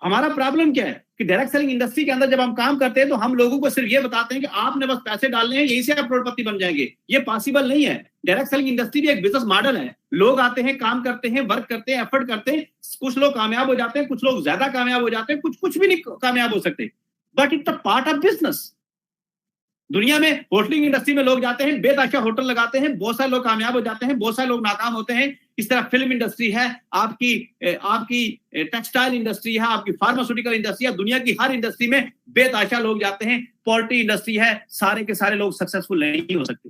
हमारा प्रॉब्लम क्या है कि डायरेक्ट सेलिंग इंडस्ट्री के अंदर जब हम काम करते हैं तो हम लोगों को सिर्फ ये बताते हैं कि आपने बस पैसे डालने हैं, यहीं से आप करोड़पति बन जाएंगे। ये पॉसिबल नहीं है। डायरेक्ट सेलिंग इंडस्ट्री भी एक बिजनेस मॉडल है। लोग आते हैं, काम करते हैं, वर्क करते हैं, एफर्ट करते हैं। कुछ लोग कामयाब हो जाते हैं, कुछ लोग ज्यादा कामयाब हो जाते हैं, कुछ भी नहीं कामयाब हो सकते। But it's a part of business. दुनिया में होटलिंग इंडस्ट्री में लोग जाते हैं, बेताशा होटल लगाते हैं, बहुत सारे लोग कामयाब हो जाते हैं, बहुत सारे लोग नाकाम होते हैं। इस तरह फिल्म इंडस्ट्री है, आपकी टेक्सटाइल इंडस्ट्री है, आपकी फार्मास्यूटिकल इंडस्ट्री है। दुनिया की हर इंडस्ट्री में बेताशा लोग जाते हैं। पोल्ट्री इंडस्ट्री है, सारे के सारे लोग सक्सेसफुल नहीं हो सकते।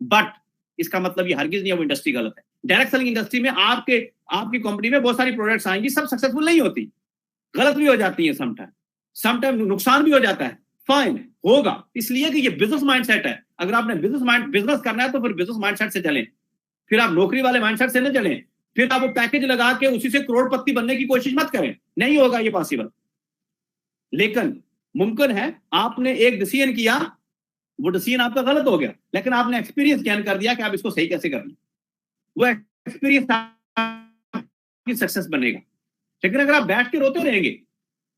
बट इसका मतलब ये हरगिज नहीं है वो इंडस्ट्री गलत है। डायरेक्ट सेलिंग इंडस्ट्री में आपकी कंपनी में बहुत सारी प्रोडक्ट्स आएंगी, सब सक्सेसफुल नहीं होती, गलत भी हो जाती है, समटाइम नुकसान भी हो जाता है। फाइन, होगा, इसलिए कि ये बिजनेस माइंडसेट है। अगर आपने बिजनेस करना है तो फिर बिजनेस माइंडसेट से चलें। फिर आप नौकरी वाले माइंडसेट से न चलें। फिर आप वो पैकेज लगा के उसी से करोड़पति बनने की कोशिश मत करें, नहीं होगा ये पॉसिबल। लेकिन मुमकिन है, आपने एक डिसीजन किया, वो डिसीजन आपका गलत हो गया, लेकिन आपने एक्सपीरियंस ज्ञान कर दिया कि आप इसको सही कैसे करना, वो एक्सपीरियंस आपकी सक्सेस बनेगा। लेकिन अगर आप बैठ के रोते रहेंगे,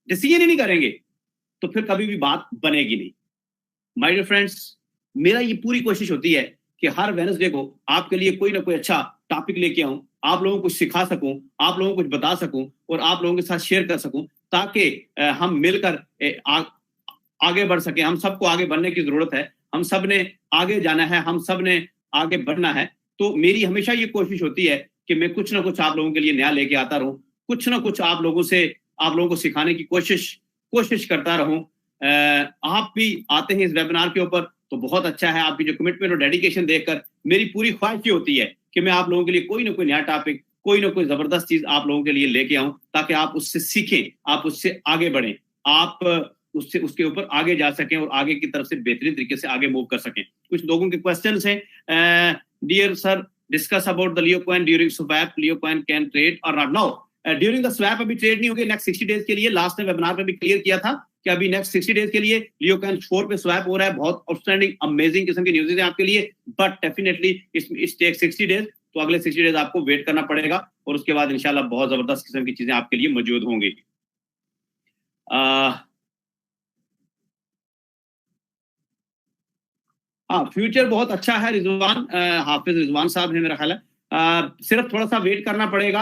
डिसीजन ही नहीं करेंगे, तो फिर कभी भी बात बनेगी नहीं। माय डियर फ्रेंड्स, मेरा ये पूरी कोशिश होती है कि हर वेडनेसडे को आपके लिए कोई ना कोई अच्छा टॉपिक लेके आऊं, आप लोगों को कुछ सिखा सकूं, आप लोगों को कुछ बता सकूं और आप लोगों के साथ शेयर कर सकूं, ताकि हम मिलकर आगे बढ़ सके। हम सबको आगे बढ़ने की जरूरत है, हम सब ने आगे जाना है, हम सब ने आगे बढ़ना है। तो मेरी हमेशा ये कोशिश होती है कि मैं कुछ ना कुछ आप लोगों के लिए नया लेके आता रहूं, कुछ ना कुछ आप लोगों को सिखाने की कोशिश करता रहूं। आप भी आते हैं इस वेबिनार के ऊपर तो बहुत अच्छा है। आपकी जो कमिटमेंट और डेडिकेशन देखकर मेरी पूरी ख्वाहिश ये होती है कि मैं आप लोगों के लिए कोई ना कोई नया टॉपिक, कोई ना कोई जबरदस्त चीज आप लोगों के लिए लेके आऊं, ताकि आप उससे सीखें, आप उससे आगे बढ़ें, आप उसके ऊपर आगे जा सकें और आगे की तरफ से बेहतरीन तरीके से आगे मूव कर सकें। कुछ लोगों के क्वेश्चंस हैं। Dear sir, discuss about the Leo coin during swap, Leo coin can trade or not? No, during the swap अभी ट्रेड नहीं होगी, नेक्स्ट 60 डेज के लिए। लास्ट में वेबिनार पे भी क्लियर किया था कि अभी नेक्स्ट 60 डेज के लिए लियो कॉइन 4 पे स्वैप हो रहा है। बहुत आउटस्टैंडिंग अमेजिंग किस्म की न्यूज़ है आपके लिए, but definitely it's take 60 days. तो अगले 60 डेज आपको वेट करना पड़ेगा और उसके बाद इंशाल्लाह बहुत जबरदस्त किस्म की चीजें आपके लिए मौजूद होंगी। हाँ, फ्यूचर बहुत अच्छा है रिजवान, हाफिज रिजवान साहब है मेरा ख्याल है। सिर्फ थोड़ा सा वेट करना पड़ेगा।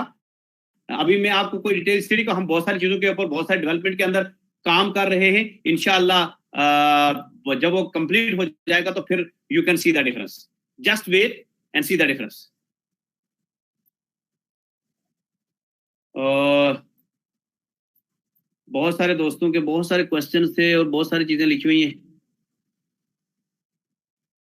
अभी मैं आपको कोई डिटेल स्टडी को, हम बहुत सारी चीजों के ऊपर, बहुत सारे डेवलपमेंट के अंदर काम कर रहे हैं। इंशाल्लाह जब वो कंप्लीट हो जाएगा तो फिर you can see the difference. Just wait and see the difference. और बहुत सारे दोस्तों के बहुत सारे क्वेश्चन थे और बहुत सारी चीजें लिखी हुई हैं।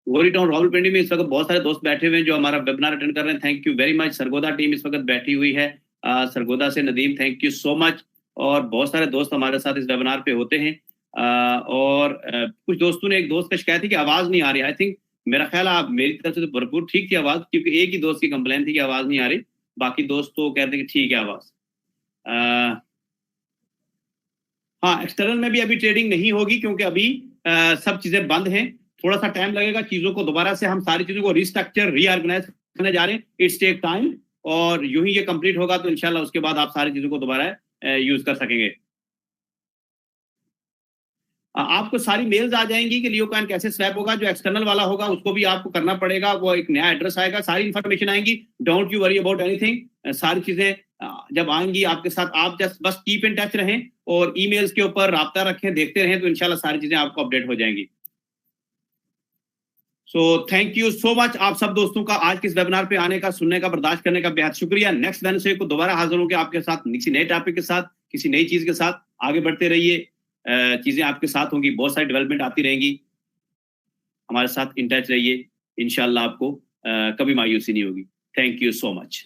गोरी टाउन रावलपिंडी में इस वक्त बहुत सारे दोस्त बैठे हुए हैं जो हमारा वेबिनार अटेंड कर रहे हैं। Thank you very much. Sargodha team इस वक्त बैठी हुई है, सरगोदा से Nadeem, thank you so much. और बहुत सारे दोस्त हमारे साथ इस वेबिनार पे होते हैं। कुछ दोस्तों ने, एक दोस्त का शिकायत थी कि आवाज नहीं आ रही। आई थिंक मेरा ख्याल आप मेरी तरफ से तो भरपूर ठीक थी आवाज, क्योंकि एक ही दोस्त की कंप्लेन थी कि आवाज नहीं आ रही, बाकी दोस्त तो कहते हैं कि ठीक है आवाज। हाँ, एक्सटर्नल में भी अभी ट्रेडिंग नहीं होगी क्योंकि अभी सब चीजें बंद हैं। थोड़ा सा टाइम लगेगा, चीजों को दोबारा से, हम सारी चीजों को रिस्ट्रक्चर, रीऑर्गेनाइज करने जा रहे हैं। इट्स टेक टाइम, और यूं ही ये कंप्लीट होगा तो इंशाल्लाह उसके बाद आप सारी चीजों को दोबारा यूज कर सकेंगे। आपको सारी मेल्स आ जाएंगी कि लियो कॉइन कैसे स्वैप होगा। जो एक्सटर्नल वाला होगा उसको भी आपको करना पड़ेगा, वो एक नया एड्रेस आएगा, सारी इंफॉर्मेशन आएंगी। Don't you worry about anything. सारी चीजें जब आएंगी आपके साथ, आप जस्ट बस कीप इन टच रहें और ईमेल्स के ऊपर राब्ता रखें, देखते रहें, तो इंशाल्लाह सारी चीजें आपको अपडेट हो जाएंगी। So thank you so much आप सब दोस्तों का आज के इस वेबिनार पे आने का, सुनने का, बर्दाश्त करने का बेहद शुक्रिया। नेक्स्ट वेडनेसडे को दोबारा हाजिर होंगे आपके साथ किसी नए टॉपिक के साथ, किसी नई चीज के साथ। आगे बढ़ते रहिए, चीजें आपके साथ होंगी, बहुत सारी डेवलपमेंट आती रहेंगी। हमारे साथ इन टच रहिए, इंशाल्लाह आपको कभी मायूसी नहीं होगी। Thank you so much.